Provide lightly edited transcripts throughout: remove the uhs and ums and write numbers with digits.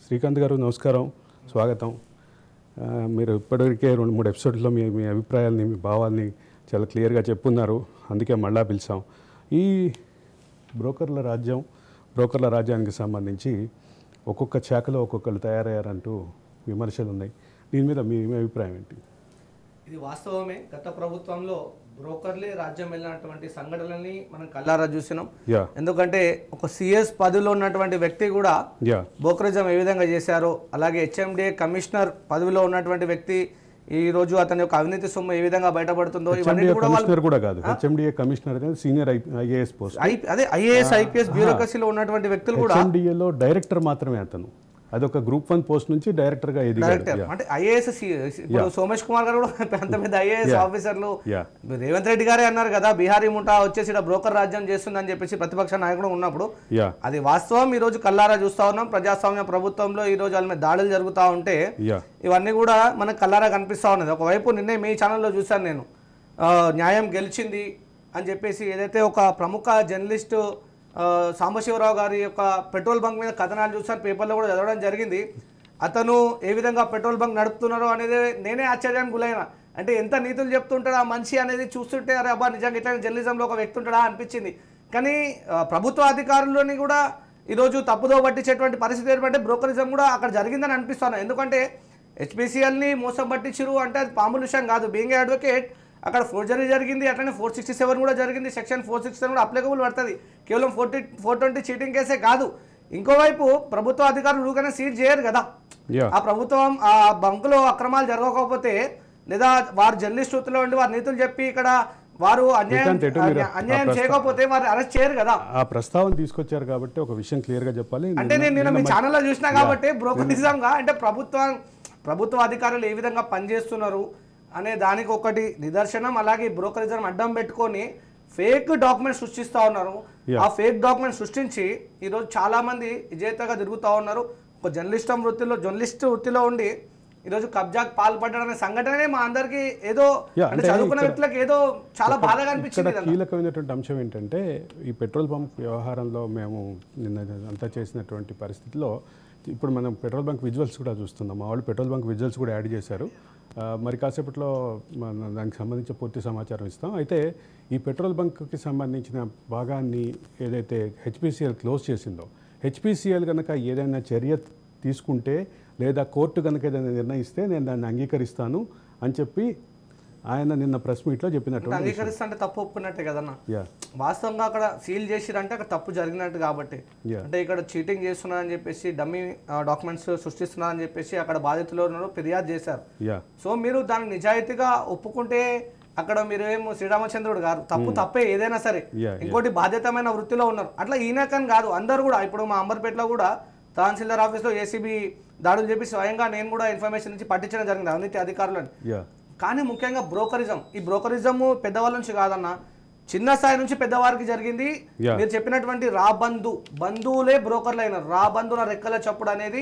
శ్రీకాంత్ గారు నమస్కారం, స్వాగతం. మీరు ఇప్పటివరకే 2-3 ఎపిసోడ్లో మీ అభిప్రాయాల్ని, మీ భావాల్ని చాలా క్లియర్గా చెప్పున్నారు. అందుకే మళ్ళా పిలిచాం. ఈ బ్రోకర్ల రాజ్యానికి సంబంధించి ఒక్కొక్క శాఖలో ఒక్కొక్కరు తయారయ్యారంటూ విమర్శలు ఉన్నాయి. దీని మీద మీ అభిప్రాయం ఏంటి? ఇది వాస్తవమే. గత ప్రభుత్వంలో బ్రోకర్లే రాజ్యం వెళ్ళినటువంటి సంఘటనల్ని మనం కళ్ళారా చూసినాం. ఎందుకంటే ఒక సిఎస్ పదవిలో ఉన్నటువంటి వ్యక్తి కూడా బ్రోకరిజం ఏ విధంగా చేశారో, అలాగే హెచ్ఎండిఏ కమిషనర్ పదవిలో ఉన్నటువంటి వ్యక్తి ఈ రోజు అతని యొక్క అవినీతి సొమ్ము ఏ విధంగా బయటపడుతుందో ఇవన్నీ కూడా కాదు. HMDA commissioner senior IAS post, అదే ఐఏఎస్ ఐపీఎస్ బ్యూరోక్రసీలో ఉన్నటువంటి వ్యక్తులు కూడా హెచ్ఎండిఏలో డైరెక్టర్ మాత్రమే అతను. అదొక గ్రూప్ 1 పోస్ట్ నుంచి డైరెక్టర్గా ఎదిగారు. అంటే ఐఏఎస్ సోమేష్ కుమార్ గారు కూడా అంత పెద్ద ఐఏఎస్ ఆఫీసర్లు. రేవంత్ రెడ్డి గారే అన్నారు కదా, బీహారీ ముఠా వచ్చేసి బ్రోకర్ రాజ్యం చేస్తుందని చెప్పేసి ప్రతిపక్ష నాయకుడు ఉన్నప్పుడు అది వాస్తవం. ఈ రోజు కల్లారా చూస్తా ఉన్నాం. ప్రజాస్వామ్య ప్రభుత్వంలో ఈ రోజు వాళ్ళ మీద దాడులు జరుగుతూ ఉంటే ఇవన్నీ కూడా మనకు కల్లారా కనిపిస్తా ఉన్నది. ఒకవైపు నిన్నే మీ ఛానల్లో చూశాను నేను, న్యాయం గెలిచింది అని చెప్పేసి ఏదైతే ఒక ప్రముఖ జర్నలిస్టు సాంబశివరావు గారి యొక్క పెట్రోల్ బంక్ మీద కథనాలు చూసాను, పేపర్లో కూడా చదవడం జరిగింది. అతను ఏ విధంగా పెట్రోల్ బంక్ నడుపుతున్నారో అనేది నేనే ఆశ్చర్యానికి గురైన. అంటే ఎంత నీతులు చెప్తుంటాడు ఆ మనిషి అనేది చూస్తుంటే అరే అబ్బా నిజంగా ఇట్లా జర్నలిజంలో ఒక వ్యక్తి ఉంటాడా అనిపించింది. కానీ ప్రభుత్వ అధికారులని కూడా ఈరోజు తప్పుదో పట్టించేటువంటి పరిస్థితి ఏంటంటే బ్రోకరిజం కూడా అక్కడ జరిగిందని అనిపిస్తాను. ఎందుకంటే హెచ్పిసిఎల్ని మోసం పట్టించరు అంటే అది మామూలు విషయం కాదు. బీయింగ్ అడ్వకేట్ అక్కడ ఫోర్జరీ జరిగింది, అట్లనే 467 కూడా జరిగింది. సెక్షన్ 467 కూడా అప్లికబుల్ పడుతుంది. కేవలం 420 చీటింగ్ కేసే కాదు. ఇంకోవైపు ప్రభుత్వ అధికారులు ఊరికనే సీజ్ చేయరు కదా. ఆ ప్రభుత్వం ఆ బంకులో అక్రమాలు జరగకపోతే లేదా వారు జర్నలిస్ట్ వృత్తిలో ఉండి వారు నీతులు చెప్పి ఇక్కడ వారు అన్యాయం చేయకపోతే వారు అరెస్ట్ చేయరు కదా. ఆ ప్రస్తావన తీసుకొచ్చారు కాబట్టి ఒక విషయం క్లియర్ గా చెప్పాలి. అంటే నేను మీ ఛానల్లో చూసినా కాబట్టి బ్రోకరిజంగా అంటే ప్రభుత్వ అధికారులు ఏ విధంగా పనిచేస్తున్నారు అనే దానికి ఒకటి నిదర్శనం. అలాగే బ్రోకరిజం అడ్డం పెట్టుకొని ఫేక్ డాక్యుమెంట్ సృష్టిస్తూ ఉన్నారు. ఆ ఫేక్ డాక్యుమెంట్ సృష్టించి ఈరోజు చాలా మంది విజేతగా తిరుగుతూ ఉన్నారు. ఒక జర్నలిస్ట్ వృత్తిలో ఉండి ఈరోజు కబ్జాకు పాల్పడ్డారనే సంఘటనే మా అందరికి ఏదో చదువుకున్న వ్యక్తులకు ఏదో చాలా బాధగా అనిపించింది. కీలకమైనటువంటి అంశం ఏంటంటే ఈ పెట్రోల్ పంప్ వ్యవహారంలో మేము నిన్న అంతా చేసినటువంటి పరిస్థితిలో ఇప్పుడు మనం పెట్రోల్ బంక్ విజువల్స్ కూడా చూస్తున్నాం. మా వాళ్ళు పెట్రోల్ బంక్ విజువల్స్ కూడా యాడ్ చేశారు. మరి కాసేపట్లో దానికి సంబంధించిన పూర్తి సమాచారం ఇస్తాం. అయితే ఈ పెట్రోల్ బంక్కి సంబంధించిన భాగాన్ని ఏదైతే హెచ్పిసిఎల్ క్లోజ్ చేసిందో, హెచ్పిసిఎల్ కనుక ఏదైనా చర్య తీసుకుంటే లేదా కోర్టు కనుక ఏదైనా నిర్ణయిస్తే నేను దాన్ని అంగీకరిస్తాను అని చెప్పి ఆయన నిన్న ప్రెస్ మీట్లో చెప్పినట్టు. అంగీకరిస్తా అంటే తప్పు ఒప్పుకున్నట్టే కదన్నా. వాస్తవంగా అక్కడ సీల్ చేసిరంటే అక్కడ తప్పు జరిగినట్టు కాబట్టి, అంటే ఇక్కడ చీటింగ్ చేస్తున్నారని చెప్పేసి డమ్మీ డాక్యుమెంట్స్ సృష్టిస్తున్నారని చెప్పేసి అక్కడ బాధితులు ఫిర్యాదు చేశారు. సో మీరు దాన్ని నిజాయితీగా ఒప్పుకుంటే అక్కడ మీరేమో శ్రీరామచంద్రుడు గారు తప్పే ఏదైనా సరే. ఇంకోటి బాధ్యతమైన వృత్తిలో ఉన్నారు. అట్లా ఈయనకని కాదు, అందరు కూడా. ఇప్పుడు మా అంబర్పేటలో కూడా తహసీల్దార్ ఆఫీస్లో ఏసీబీ దాడులు చెప్పి స్వయంగా నేను కూడా ఇన్ఫర్మేషన్ నుంచి పట్టించడం జరిగింది అవినీతి అధికారులని. కానీ ముఖ్యంగా బ్రోకరిజం, ఈ బ్రోకరిజము పెద్దవాళ్ళ నుంచి కాదన్న, చిన్న స్థాయి నుంచి పెద్దవారికి జరిగింది. మీరు చెప్పినటువంటి బంధువులే బ్రోకర్లు అయినారు. రాబంధుల రెక్కల చప్పుడు అనేది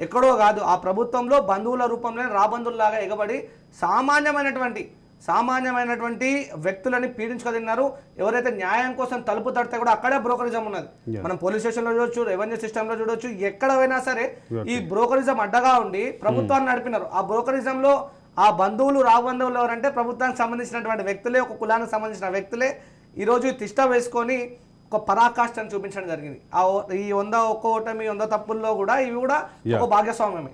ఎక్కడో కాదు, ఆ ప్రభుత్వంలో బంధువుల రూపంలో రాబంధుల్లాగా ఎగబడి సామాన్యమైనటువంటి వ్యక్తులని పీడించుకున్నారు. ఎవరైతే న్యాయం కోసం తలుపు తడితే కూడా అక్కడే బ్రోకరిజం ఉన్నది. మనం పోలీస్ స్టేషన్లో చూడొచ్చు, రెవెన్యూ సిస్టంలో చూడొచ్చు, ఎక్కడైనా సరే ఈ బ్రోకరిజం అడ్డగా ఉండి ప్రభుత్వాన్ని నడిపినారు. ఆ బ్రోకరిజంలో ఆ బంధువులు రాబంధువులు ఎవరంటే ప్రభుత్వానికి సంబంధించినటువంటి వ్యక్తులే, ఒక కులానికి సంబంధించిన వ్యక్తులే ఈరోజు తిష్ట వేసుకొని ఒక పరాకాష్ఠను చూపించడం జరిగింది. ఈ 100 ఒక్క ఓటమి 100 తప్పుల్లో కూడా ఇవి కూడా ఒక భాగస్వామ్యమే.